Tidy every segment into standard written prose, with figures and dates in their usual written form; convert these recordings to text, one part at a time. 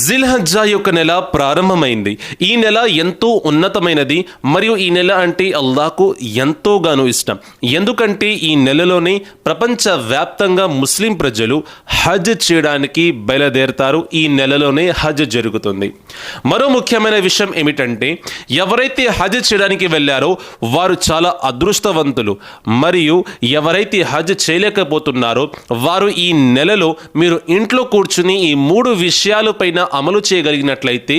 జిల్హజ్జా యొక్క నెల ప్రారంభమైంది. ఈ నెల ఎంతో ఉన్నతమైనది మరియు ఈ నెల అంటే అల్లాహ్కు ఎంతోగానో ఇష్టం. ఎందుకంటే ఈ నెలలోనే ప్రపంచవ్యాప్తంగా ముస్లిం ప్రజలు హజ్ చేయడానికి బయలుదేరుతారు. ఈ నెలలోనే హజ్ జరుగుతుంది. మరో ముఖ్యమైన విషయం ఏమిటంటే ఎవరైతే హజ్ చేయడానికి వెళ్ళారో వారు చాలా అదృష్టవంతులు. మరియు ఎవరైతే హజ్ చేయలేకపోతున్నారో వారు ఈ నెలలో మీరు ఇంట్లో కూర్చుని ఈ 3 విషయాలపైన అమలు చేయగలిగినట్లయితే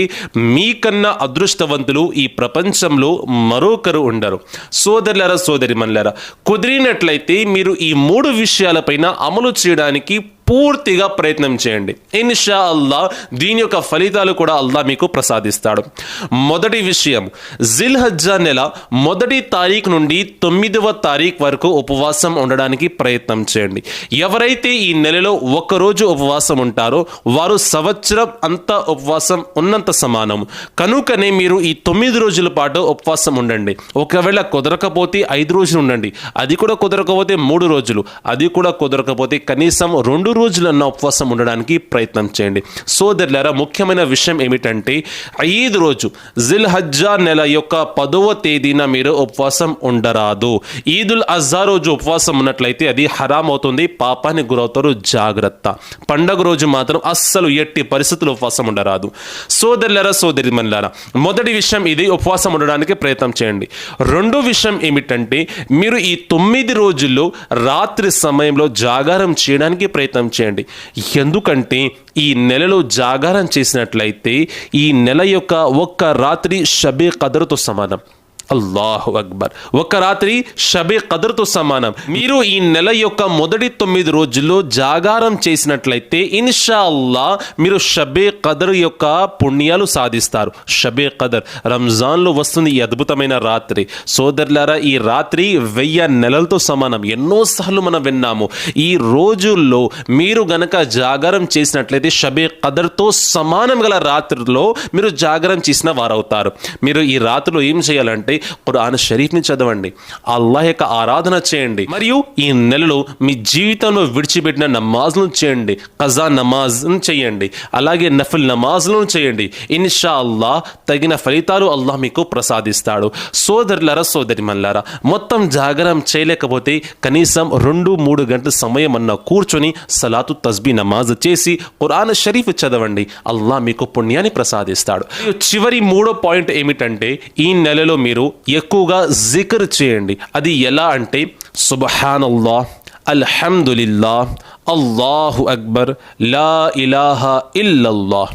మీకన్నా అదృష్టవంతులు ఈ ప్రపంచంలో మరొకరు ఉండరు. సోదరులారా, సోదరిమణులారా, కుదిరినట్లయితే మీరు ఈ 3 విషయాలపైన అమలు చేయడానికి పూర్తిగా ప్రయత్నం చేయండి. ఇన్షా అల్లా దీని యొక్క ఫలితాలు కూడా అల్లా మీకు ప్రసాదిస్తాడు. మొదటి విషయం, జిల్హజ్జా నెల 1వ తారీఖు నుండి 9వ తారీఖు వరకు ఉపవాసం ఉండడానికి ప్రయత్నం చేయండి. ఎవరైతే ఈ నెలలో ఒక్కరోజు ఉపవాసం ఉంటారో వారు సంవత్సరం అంతా ఉపవాసం ఉన్నంత సమానం. కనుకనే మీరు ఈ 9 రోజుల పాటు ఉపవాసం ఉండండి. ఒకవేళ కుదరకపోతే 5 రోజులు ఉండండి. అది కూడా కుదరకపోతే 3 రోజులు, అది కూడా కుదరకపోతే కనీసం 2 రోజులన్న ఉపవాసం ఉండడానికి ప్రయత్నం చేయండి. సోదరులారా, ముఖ్యమైన విషయం ఏమిటంటే ఈద్ రోజు జిల్హజ్జా నెల యొక్క 10వ తేదీన మీరు ఉపవాసం ఉండరాదు. ఈదుల్ అజ్హా రోజు ఉపవాసం ఉన్నట్లయితే అది హరాం అవుతుంది, పాపానికి గురవుతారు. జాగ్రత్త. పండగ రోజు మాత్రం అస్సలు ఎట్టి పరిస్థితులు ఉపవాసం ఉండరాదు. సోదరులారా, సోదరిమణులారా, మొదటి విషయం ఇది, ఉపవాసం ఉండడానికి ప్రయత్నం చేయండి. రెండో విషయం ఏమిటంటే మీరు ఈ 9 రోజుల్లో రాత్రి సమయంలో జాగారం చేయడానికి ప్రయత్నం చేయండి. ఎందుకంటే ఈ నెలలో జాగారం చేసినట్లయితే ఈ నెల యొక్క ఒక్క రాత్రి షబే ఖదర్తో సమానం. అల్లాహు అక్బర్. ఒక రాత్రి షబే ఖదర్తో సమానం. మీరు ఈ నెల యొక్క మొదటి 9 రోజుల్లో జాగారం చేసినట్లయితే ఇన్షా అల్లా మీరు షబే ఖదర్ యొక్క పుణ్యాలు సాధిస్తారు. షబే ఖదర్ రంజాన్లో వస్తుంది ఈ అద్భుతమైన రాత్రి. సోదరులారా, ఈ రాత్రి 1000 నెలలతో సమానం. ఎన్నోసార్లు మనం విన్నాము. ఈ రోజుల్లో మీరు గనక జాగారం చేసినట్లయితే షబే ఖదర్తో సమానం గల రాత్రిలో మీరు జాగారం చేసిన వారవుతారు. మీరు ఈ రాత్రిలో ఏం చేయాలంటే ఖురాన్ షరీఫ్ని చదవండి, అల్లాహ్ యొక్క ఆరాధన చేయండి, మరియు ఈ నెలలో మీ జీవితంలో విడిచిపెట్టిన నమాజ్లను చేయండి. ఖజా నమాజ్ను చేయండి, అలాగే నఫిల్ నమాజ్లను చేయండి. ఇన్షా అల్లాహ్ తగిన ఫలితాలు అల్లాహ్ మీకు ప్రసాదిస్తాడు. సోదరులారా, సోదరిమణులారా, మొత్తం జాగరం చేయలేకపోతే కనీసం 2-3 గంటల సమయం అన్న కూర్చొని సలాతు తస్బీ నమాజ్ చేసి ఖురాన్ షరీఫ్ చదవండి. అల్లాహ్ మీకు పుణ్యాన్ని ప్రసాదిస్తాడు. చివరి 3వ పాయింట్ ఏమిటంటే ఈ నెలలో మీరు ఎక్కువగా జిక్ర్ చేయండి. అది ఎలా అంటే సుబ్హానల్లాహ్, అల్హమ్దులిల్లాహ్, అల్లాహు అక్బర్, లా ఇలాహా ఇల్లల్లాహ్.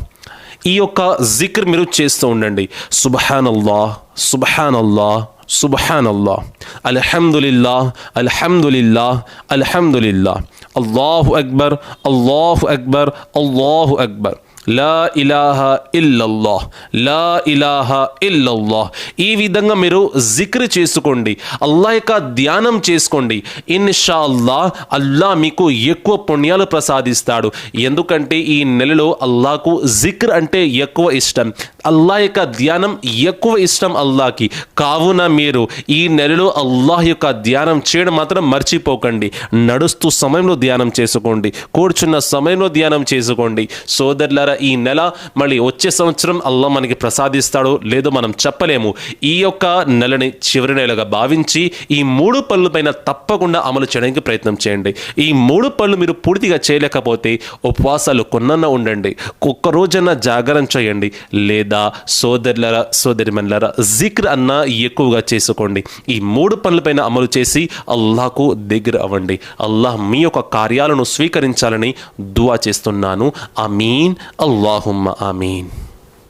ఈ యొక్క జిక్ర్ మీరు చేస్తూ ఉండండి. సుబ్హానల్లాహ్, సుబ్హానల్లాహ్, సుబ్హానల్లాహ్, అల్హమ్దులిల్లాహ్, అల్హమ్దులిల్లాహ్, అల్హమ్దులిల్లాహ్, అల్లాహు అక్బర్, అల్లాహు అక్బర్, అల్లాహు అక్బర్, లా ఇలాహా ఇల్లల్లాహ్, లా ఇలాహా ఇల్లల్లాహ్. ఈ విధంగా మీరు జిక్ర్ చేసుకోండి, అల్లాహ్ యొక్క ధ్యానం చేసుకోండి. ఇన్షా అల్లాహ్ అల్లాహ్ మీకు ఎక్కువ పుణ్యాలు ప్రసాదిస్తాడు. ఎందుకంటే ఈ నెలలో అల్లాహ్కు జిక్ర్ అంటే ఎక్కువ ఇష్టం, అల్లాహ్ యొక్క ధ్యానం ఎక్కువ ఇష్టం అల్లాహ్కి. కావున మీరు ఈ నెలలో అల్లాహ్ యొక్క ధ్యానం చేయడం మాత్రం మర్చిపోకండి. నడుస్తూ సమయంలో ధ్యానం చేసుకోండి, కూర్చున్న సమయంలో ధ్యానం చేసుకోండి. సోదరులారా, ఈ నెల మళ్ళీ వచ్చే సంవత్సరం అల్లాహ్ మనకి ప్రసాదిస్తాడో లేదో మనం చెప్పలేము. ఈ యొక్క నెలని చివరి నెలగా భావించి ఈ 3 పనుల పైన తప్పకుండా అమలు చేయడానికి ప్రయత్నం చేయండి. ఈ 3 పనులు మీరు పూర్తిగా చేయలేకపోతే ఉపవాసాలు కొన్నన్నా ఉండండి, ఒక్క రోజన్నా జాగరణ చేయండి, లేదా సోదరులారా, సోదరిమణులారా, జిక్ర్ అన్నా ఎక్కువగా చేసుకోండి. ఈ 3 పనులపైన అమలు చేసి అల్లాహ్కు దగ్గర అవ్వండి. అల్లాహ్ మీ యొక్క కార్యాలను స్వీకరించాలని దువా చేస్తున్నాను. ఆమీన్. అల్లాహుమ్మ ఆమీన్.